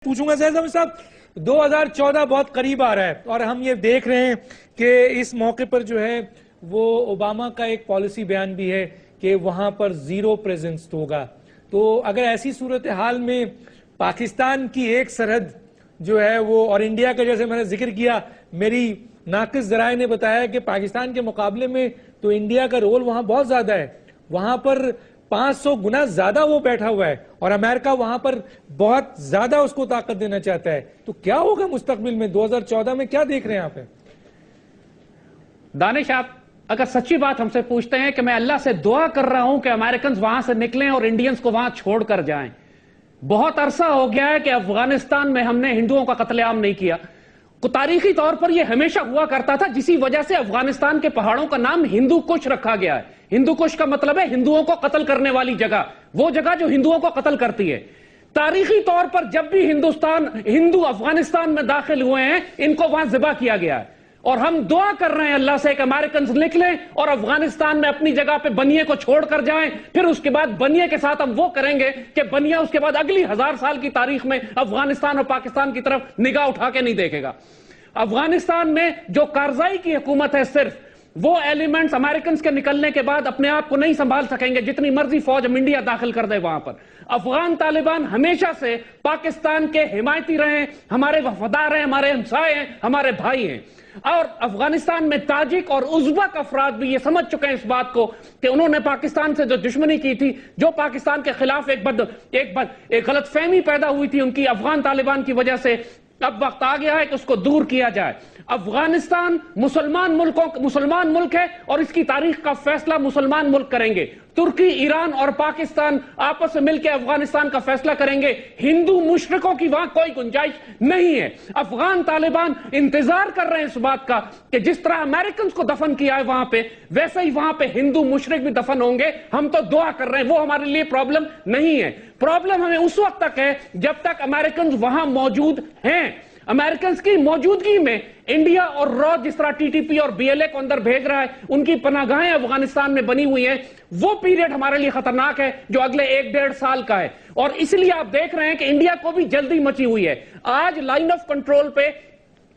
पूछूंगा सैयद साहब, 2014 बहुत करीब आ रहा है और हम ये देख रहे हैं कि इस मौके पर जो है वो ओबामा का एक पॉलिसी बयान भी है कि वहां पर जीरो प्रेजेंस होगा। तो अगर ऐसी सूरत हाल में पाकिस्तान की एक सरहद जो है वो और इंडिया का, जैसे मैंने जिक्र किया, मेरी नाकिस जराए ने बताया कि पाकिस्तान के मुकाबले में तो इंडिया का रोल वहां बहुत ज्यादा है, वहां पर 500 गुना ज्यादा वो बैठा हुआ है और अमेरिका वहां पर बहुत ज्यादा उसको ताकत देना चाहता है। तो क्या होगा मुस्तकबिल में 2014 में, क्या देख रहे हैं आप? दानिश, आप अगर सच्ची बात हमसे पूछते हैं कि मैं अल्लाह से दुआ कर रहा हूं कि अमेरिकन वहां से निकलें और इंडियंस को वहां छोड़कर जाएं। बहुत अरसा हो गया है कि अफगानिस्तान में हमने हिंदुओं का कत्लेआम नहीं किया। तारीखी तौर पर यह हमेशा हुआ करता था, जिसी वजह से अफगानिस्तान के पहाड़ों का नाम हिंदू कुश रखा गया है। हिंदू कुश का मतलब है हिंदुओं को कत्ल करने वाली जगह, वो जगह जो हिंदुओं को कत्ल करती है। तारीखी तौर पर जब भी हिंदू अफगानिस्तान में दाखिल हुए हैं, इनको वहां जिबा किया गया है। और हम दुआ कर रहे हैं अल्लाह से कि अमेरिकन निकलें और अफगानिस्तान में अपनी जगह पे बनिए को छोड़कर जाएं। फिर उसके बाद बनिए के साथ हम वो करेंगे कि बनिया उसके बाद अगली 1000 साल की तारीख में अफगानिस्तान और पाकिस्तान की तरफ निगाह उठा के नहीं देखेगा। अफगानिस्तान में जो कारजाई की हुकूमत है, सिर्फ वो एलिमेंट्स अमेरिकन के निकलने के बाद अपने आप को नहीं संभाल सकेंगे, जितनी मर्जी फौज हम इंडिया दाखिल कर दे वहां पर। अफगान तालिबान हमेशा से पाकिस्तान के हिमायती रहे, हमारे वफादार हैं, हमारे हमसाए हैं, हमारे भाई हैं। और अफगानिस्तान में ताजिक और उज़्बक अफराद भी ये समझ चुके हैं इस बात को कि उन्होंने पाकिस्तान से जो दुश्मनी की थी, जो पाकिस्तान के खिलाफ एक गलतफहमी पैदा हुई थी उनकी अफगान तालिबान की वजह से, अब वक्त आ गया है कि उसको दूर किया जाए। अफगानिस्तान मुसलमान मुल्क है और इसकी तारीख का फैसला मुसलमान मुल्क करेंगे। तुर्की, ईरान और पाकिस्तान आपस में मिलकर अफगानिस्तान का फैसला करेंगे। हिंदू मुशरिकों की वहां कोई गुंजाइश नहीं है। अफगान तालिबान इंतजार कर रहे हैं इस बात का कि जिस तरह अमेरिकन को दफन किया है वहां पे, वैसे ही वहां पे हिंदू मुशरिक भी दफन होंगे। हम तो दुआ कर रहे हैं, वो हमारे लिए प्रॉब्लम नहीं है। प्रॉब्लम हमें उस वक्त तक है जब तक अमेरिकन वहां मौजूद हैं। अमेरिकन की मौजूदगी में इंडिया और रॉ जिस तरह टीटीपी और बीएलए को अंदर भेज रहा है, उनकी पनागाहें अफगानिस्तान में बनी हुई हैं, वो पीरियड हमारे लिए खतरनाक है जो अगले 1-1.5 साल का है। और इसलिए आप देख रहे हैं कि इंडिया को भी जल्दी मची हुई है। आज लाइन ऑफ कंट्रोल पे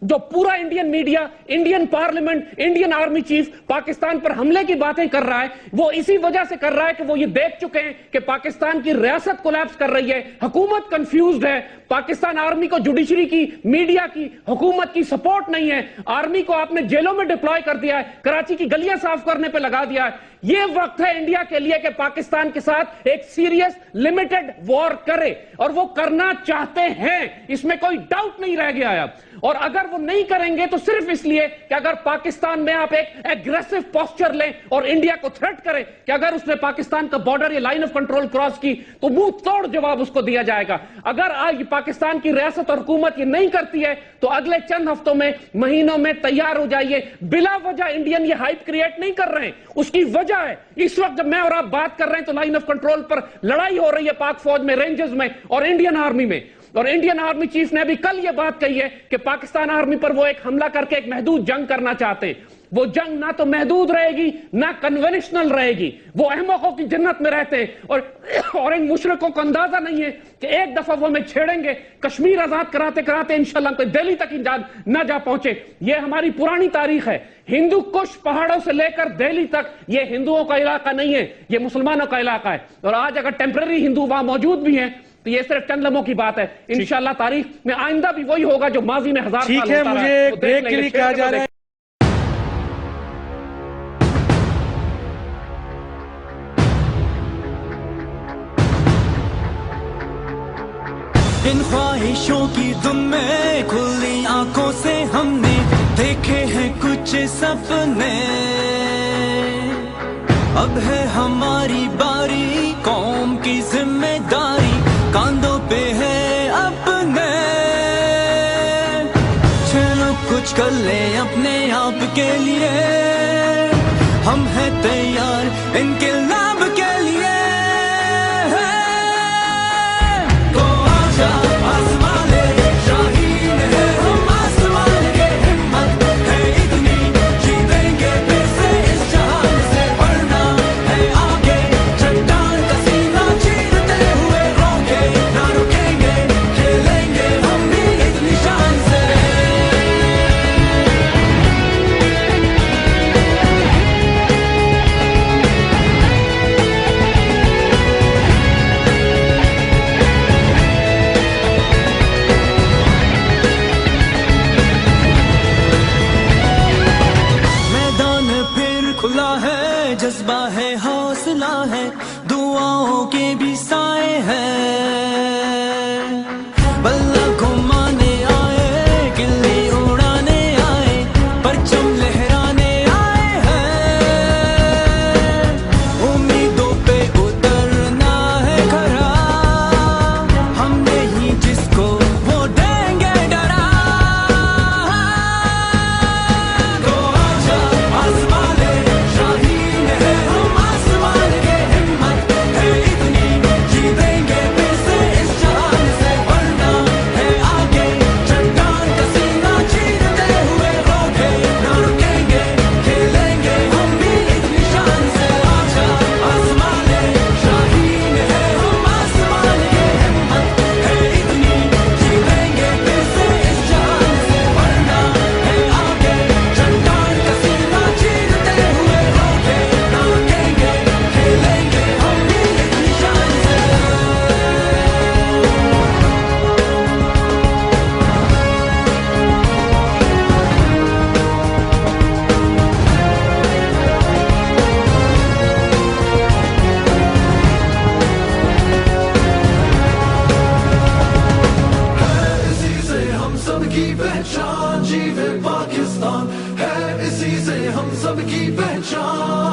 जो पूरा Indian media, Indian parliament, Indian army chief Pakistan पर हमले की बातें कर रहा है, वो इसी वजह से कर रहा है कि वो ये देख चुके हैं कि पाकिस्तान की रियासत कोलैप्स कर रही है, हुकूमत कंफ्यूज्ड है। पाकिस्तान आर्मी को जुडिशरी की, मीडिया की, हुकूमत की सपोर्ट नहीं है। आर्मी को आपने जेलों में डिप्लॉय कर दिया है, कराची की गलियां साफ करने पर लगा दिया है। ये वक्त है इंडिया के लिए कि पाकिस्तान के साथ एक सीरियस लिमिटेड वॉर करे, और वो करना चाहते हैं, इसमें कोई डाउट नहीं रह गया है। और अगर वो नहीं करेंगे तो सिर्फ इसलिए कि अगर पाकिस्तान में आप एक एग्रेसिव पोस्चर लें और इंडिया को थ्रेट करें कि अगर उसने पाकिस्तान का बॉर्डर या लाइन ऑफ कंट्रोल क्रॉस की तो मुंह तोड़ जवाब उसको दिया जाएगा। अगर आज पाकिस्तान की रियासत और हुकूमत ये नहीं करती है तो अगले चंद हफ्तों में, महीनों में तैयार हो जाइए। बिला वजह इंडियन ये हाइप क्रिएट नहीं कर रहे हैं, उसकी वजह है इस वक्त जब मैं और आप बात कर रहे हैं तो लाइन ऑफ कंट्रोल पर लड़ाई हो रही है पाक फौज में, रेंजर्स में और इंडियन आर्मी में। और इंडियन आर्मी चीफ ने अभी कल यह बात कही है कि पाकिस्तान आर्मी पर वो एक हमला करके एक महदूद जंग करना चाहते हैं। वो जंग ना तो महदूद रहेगी ना कन्वेंशनल रहेगी। वो अहमकों की जन्नत में रहते हैं और इन मुशरिकों को अंदाजा नहीं है कि एक दफा वो हमें छेड़ेंगे, कश्मीर आजाद कराते कराते इंशाल्लाह कोई दिल्ली तक ना जा पहुंचे। ये हमारी पुरानी तारीख है। हिंदू कुश पहाड़ों से लेकर दिल्ली तक ये हिंदुओं का इलाका नहीं है, ये मुसलमानों का इलाका है। और आज अगर टेम्पररी हिंदू वहां मौजूद भी हैं तो ये सिर्फ चंद लम्हों की बात है। इंशाल्लाह तारीख में आइंदा भी वही होगा जो माजी में 1000 साल होता रहा। मुझे एक ब्रेक के लिए कहा जा रहा है। इन ख्वाहिशों की धुन में खुली आंखों से हमने देखे हैं कुछ सपने। अब है हमारी बारी, कौम की जिम्मेदारी कांधों पे है अपने। चलो कुछ कर ले अपने आप के लिए, हम हैं तैयार इनके लाभ के लिए। तो आजा आसमान ले, शाहीन है हम आसमान के, हिम्मत है इतनी जीतेंगे फिर से इस जहान से। बढ़ना है आगे, चट्टान का सीना चीरते हुए रोके ना रुकेंगे, खेलेंगे पहचान, जीवे पाकिस्तान है इसी से हम सबकी पहचान।